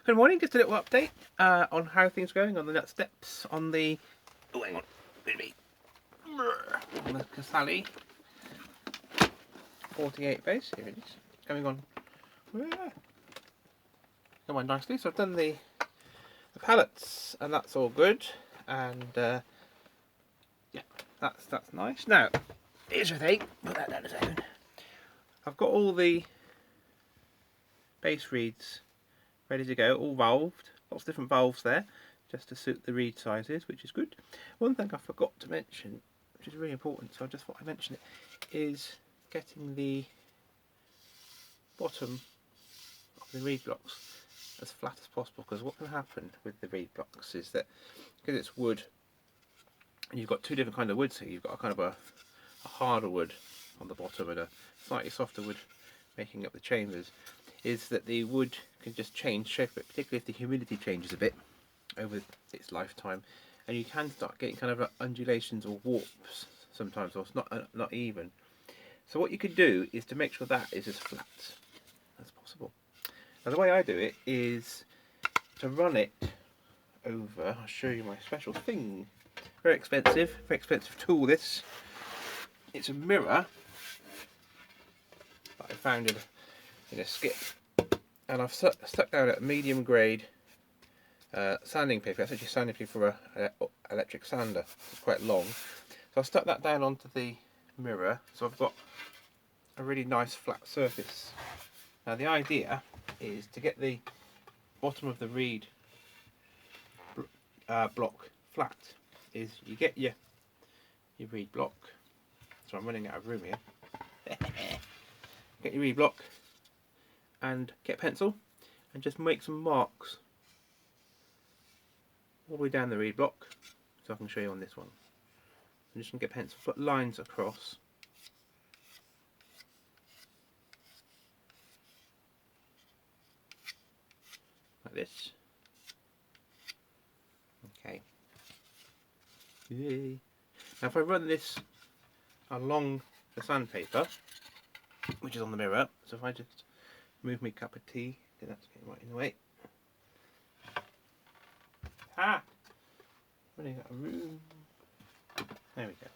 Good morning, just a little update on how things are going on the next steps on the, oh hang on, on the Casali 48 base, here it is, going on, come on nicely. So I've done the pallets and that's all good, and yeah, that's nice. Now, here's the thing, put that down a second. I've got all the base reeds ready to go, all valved, lots of different valves there, just to suit the reed sizes, which is good. One thing I forgot to mention, which is really important, so I just thought I'd mention it, is getting the bottom of the reed blocks as flat as possible, because what can happen with the reed blocks is that, because it's wood, and you've got two different kinds of woods here, you've got a kind of a harder wood on the bottom and a slightly softer wood making up the chambers, is that the wood can just change shape, particularly if the humidity changes a bit over its lifetime, and you can start getting kind of undulations or warps sometimes, or it's not even. So what you could do is to make sure that is as flat as possible. Now the way I do it is to run it over, I'll show you my special thing, very expensive tool this. It's a mirror that I found in a skip, and I've stuck down a medium grade sanding paper. That's actually sanding paper for an electric sander. It's quite long. So I've stuck that down onto the mirror, so I've got a really nice flat surface. Now the idea is to get the bottom of the reed block flat, is you get your reed block. So I'm running out of room here. Get your reed block and get a pencil and just make some marks all the way down the reed block, so I can show you on this one. I'm just going to get a pencil, put lines across, like this. Okay. Yay. Now if I run this along the sandpaper, which is on the mirror, so if I just move my cup of tea, that's getting right in the way. Ah! Running out of room. There we go.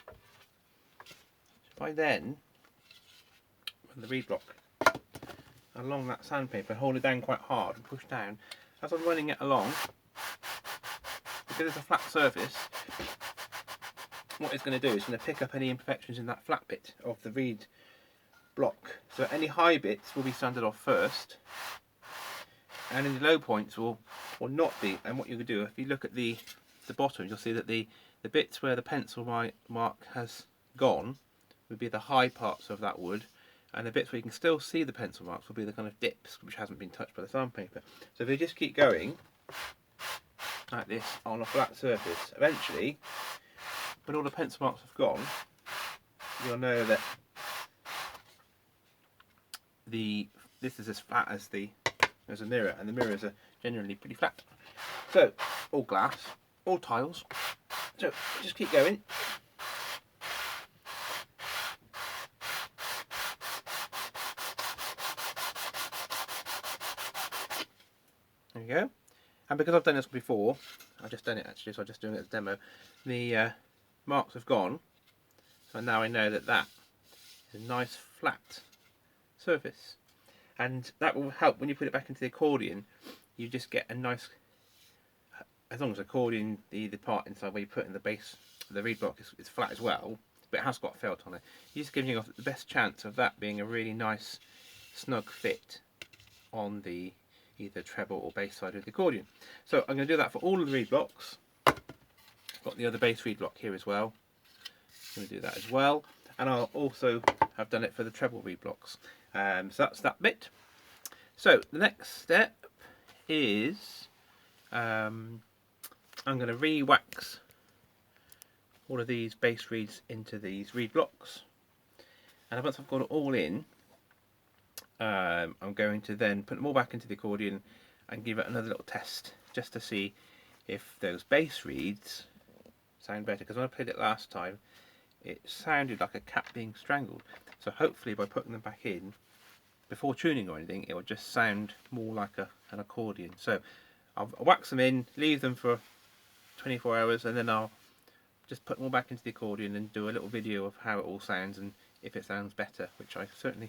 So if I then run the reed block along that sandpaper, hold it down quite hard and push down, as I'm running it along, because it's a flat surface, what it's going to do is going to pick up any imperfections in that flat bit of the reed block. So any high bits will be sanded off first, and any low points will not be. And what you can do, if you look at the bottom, you'll see that the bits where the pencil mark has gone would be the high parts of that wood, and the bits where you can still see the pencil marks will be the kind of dips which hasn't been touched by the sandpaper. So if you just keep going like this on a flat surface, eventually when all the pencil marks have gone, you'll know that this is as flat as a mirror, and the mirrors are generally pretty flat. So all glass, all tiles. So just keep going. There we go. And because I've done this before, I've just done it actually, so I'm just doing it as a demo. The marks have gone, so now I know that that is a nice flat surface, and that will help when you put it back into the accordion. You just get a nice, as long as the accordion, the part inside where you put in the base, the reed block is flat as well, but it has got felt on it. You're just giving you the best chance of that being a really nice snug fit on the either treble or bass side of the accordion. So I'm going to do that for all of the reed blocks. I've got the other bass reed block here as well. I'm going to do that as well, and I'll also have done it for the treble reed blocks. So that's that bit. So the next step is I'm going to re-wax all of these bass reeds into these reed blocks, and once I've got it all in, I'm going to then put them all back into the accordion and give it another little test just to see if those bass reeds sound better, because when I played it last time it sounded like a cat being strangled. So hopefully by putting them back in, before tuning or anything, it will just sound more like an accordion. So I'll wax them in, leave them for 24 hours, and then I'll just put them all back into the accordion and do a little video of how it all sounds and if it sounds better, which I certainly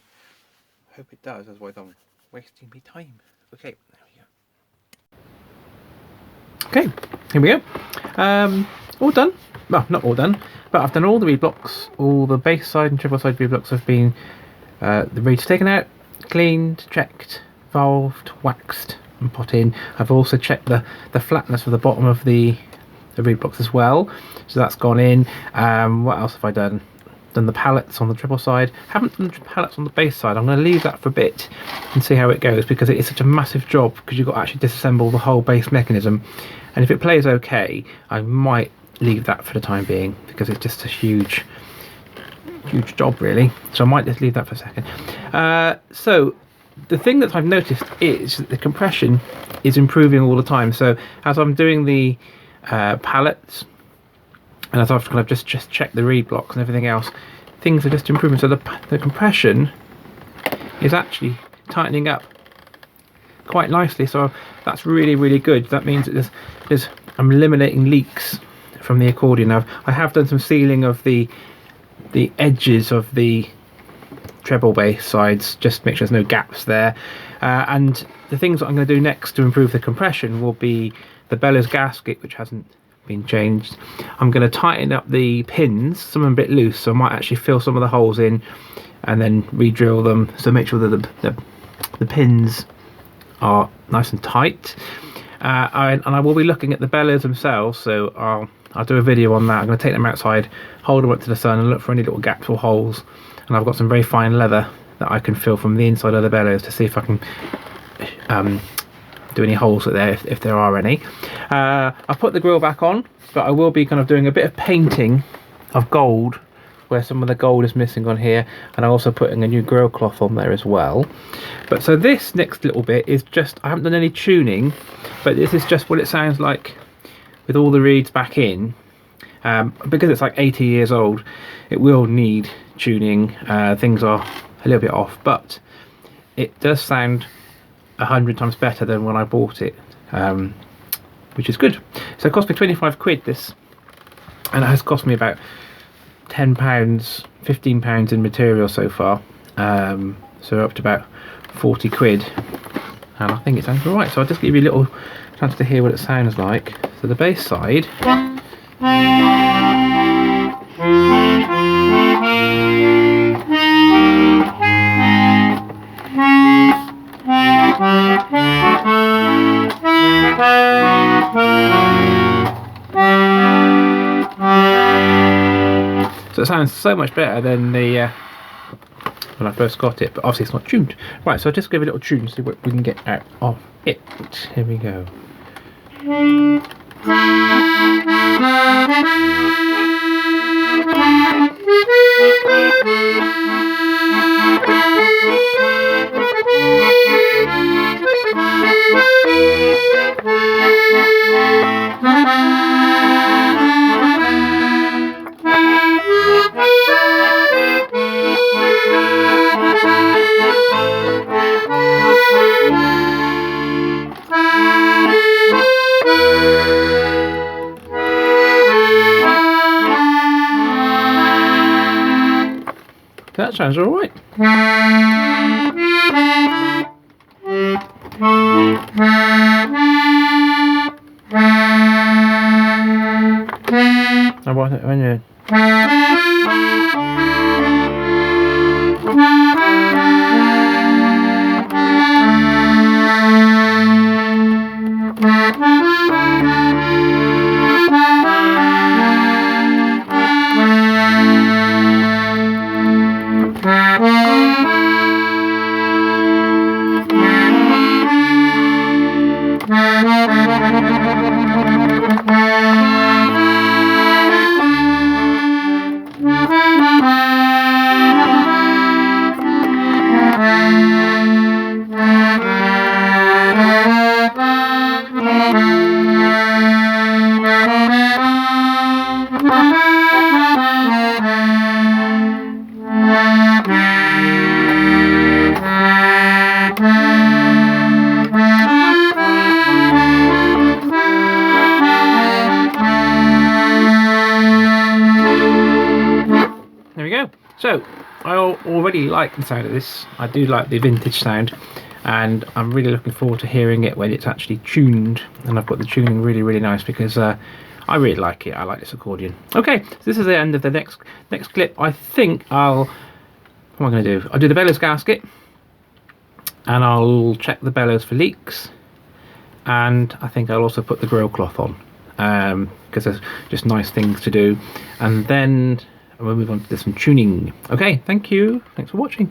hope it does, otherwise I'm wasting my time. Okay, there we go. Okay, here we go. All done. Well, not all done, but I've done all the reed blocks. All the bass side and treble side reed blocks have been the reeds taken out, cleaned, checked, valved, waxed and put in. I've also checked the flatness of the bottom of the reed blocks as well, so that's gone in. What else have I done? Done the pallets on the treble side. Haven't done the pallets on the bass side. I'm going to leave that for a bit and see how it goes, because it is such a massive job, because you've got to actually disassemble the whole bass mechanism, and if it plays okay, I might leave that for the time being, because it's just a huge job really, so I might just leave that for a second. So the thing that I've noticed is that the compression is improving all the time. So as I'm doing the pallets, and as I've kind of just checked the reed blocks and everything else, things are just improving. So the compression is actually tightening up quite nicely, so that's really good. That means that I'm eliminating leaks from the accordion. Now I have done some sealing of the edges of the treble bass sides, just to make sure there's no gaps there, and the things that I'm going to do next to improve the compression will be the bellows gasket, which hasn't been changed. I'm going to tighten up the pins, some of them a bit loose, so I might actually fill some of the holes in and then re-drill them, so make sure that the pins are nice and tight. And I will be looking at the bellows themselves, so I'll do a video on that. I'm going to take them outside, hold them up to the sun and look for any little gaps or holes, and I've got some very fine leather that I can fill from the inside of the bellows to see if I can do any holes there if there are any. I'll put the grill back on, but I will be kind of doing a bit of painting of gold where some of the gold is missing on here, and I'm also putting a new grill cloth on there as well. But so this next little bit is just, I haven't done any tuning, but this is just what it sounds like with all the reeds back in. Because it's like 80 years old, it will need tuning. Things are a little bit off, but it does sound 100 times better than when I bought it, which is good. So it cost me 25 quid this, and it has cost me about £10, £15 in material so far, so up to about 40 quid, and I think it sounds alright. So I'll just give you a little chance to hear what it sounds like. So the bass side, so it sounds so much better than the when I first got it, but obviously it's not tuned. Right, so I'll just give it a little tune, see what we can get out of it. Here we go. That sounds alright. I want it when you. So I already like the sound of this. I do like the vintage sound, and I'm really looking forward to hearing it when it's actually tuned, and I've got the tuning really nice, because I really like it. I like this accordion. Okay, so this is the end of the next clip. I think what am I going to do? I'll do the bellows gasket, and I'll check the bellows for leaks, and I think I'll also put the grill cloth on, because there's just nice things to do, and then we'll move on to some tuning. Okay, thank you. Thanks for watching.